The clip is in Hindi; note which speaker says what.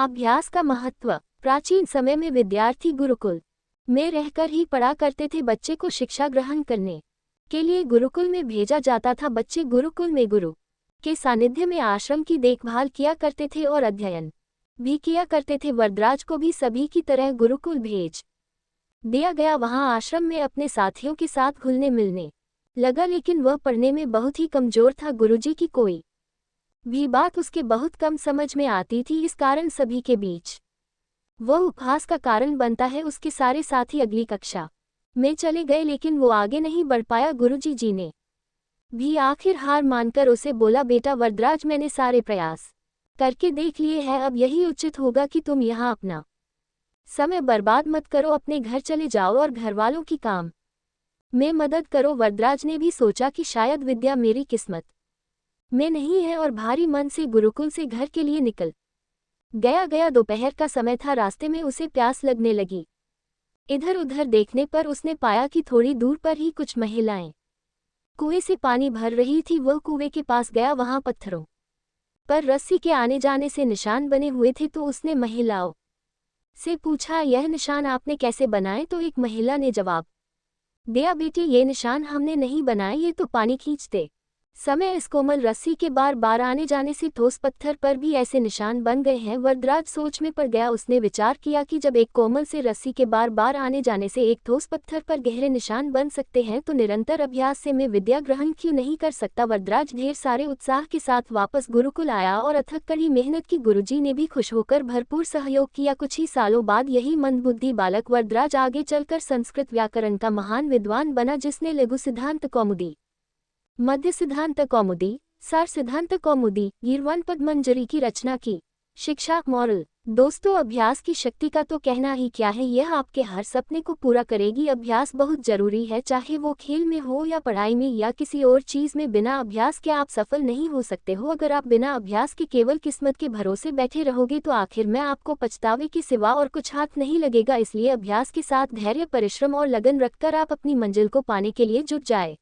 Speaker 1: अभ्यास का महत्व। प्राचीन समय में विद्यार्थी गुरुकुल में रहकर ही पढ़ा करते थे। बच्चे को शिक्षा ग्रहण करने के लिए गुरुकुल में भेजा जाता था। बच्चे गुरुकुल में गुरु के सानिध्य में आश्रम की देखभाल किया करते थे और अध्ययन भी किया करते थे। वरदराज को भी सभी की तरह गुरुकुल भेज दिया गया। वहां आश्रम में अपने साथियों के साथ घुलने मिलने लगा, लेकिन वह पढ़ने में बहुत ही कमजोर था। गुरुजी की कोई भी बात उसके बहुत कम समझ में आती थी। इस कारण सभी के बीच वह उपहास का कारण बनता है। उसके सारे साथी अगली कक्षा में चले गए, लेकिन वो आगे नहीं बढ़ पाया। गुरुजी जी ने भी आखिर हार मानकर उसे बोला, बेटा वरदराज, मैंने सारे प्रयास करके देख लिए हैं। अब यही उचित होगा कि तुम यहाँ अपना समय बर्बाद मत करो। अपने घर चले जाओ और घरवालों की काम में मदद करो। वरदराज ने भी सोचा कि शायद विद्या मेरी किस्मत में नहीं है और भारी मन से गुरुकुल से घर के लिए निकल गया। दोपहर का समय था। रास्ते में उसे प्यास लगने लगी। इधर उधर देखने पर उसने पाया कि थोड़ी दूर पर ही कुछ महिलाएं कुएं से पानी भर रही थी। वह कुएं के पास गया। वहां पत्थरों पर रस्सी के आने जाने से निशान बने हुए थे। तो उसने महिलाओं से पूछा, यह निशान आपने कैसे बनाए? तो एक महिला ने जवाब दिया, बेटी ये निशान हमने नहीं बनाए, ये तो पानी खींचते समय इस कोमल रस्सी के बार बार आने जाने से ठोस पत्थर पर भी ऐसे निशान बन गए हैं। वरदराज सोच में पड़ गया। उसने विचार किया कि जब एक कोमल से रस्सी के बार बार आने जाने से एक ठोस पत्थर पर गहरे निशान बन सकते हैं, तो निरंतर अभ्यास से मैं विद्या ग्रहण क्यों नहीं कर सकता। वरदराज ढेर सारे उत्साह के साथ वापस गुरुकुल आया और अथक कड़ी मेहनत की। गुरुजी ने भी खुश होकर भरपूर सहयोग किया। कुछ ही सालों बाद यही मंदबुद्धि बालक वरदराज आगे चलकर संस्कृत व्याकरण का महान विद्वान बना, जिसने लघु सिद्धांत कौमुदी, मध्य सिद्धांत कौमुदी, सार सिद्धांत कौमुदी, गीर्वाण पद्मंजरी की रचना की। शिक्षा मॉरल। दोस्तों, अभ्यास की शक्ति का तो कहना ही क्या है। यह आपके हर सपने को पूरा करेगी। अभ्यास बहुत जरूरी है, चाहे वो खेल में हो या पढ़ाई में या किसी और चीज में। बिना अभ्यास के आप सफल नहीं हो सकते हो। अगर आप बिना अभ्यास के केवल किस्मत के भरोसे बैठे रहोगे तो आखिर में आपको पछतावे के सिवा और कुछ हाथ नहीं लगेगा। इसलिए अभ्यास के साथ धैर्य, परिश्रम और लगन रखकर आप अपनी मंजिल को पाने के लिए जुट जाए।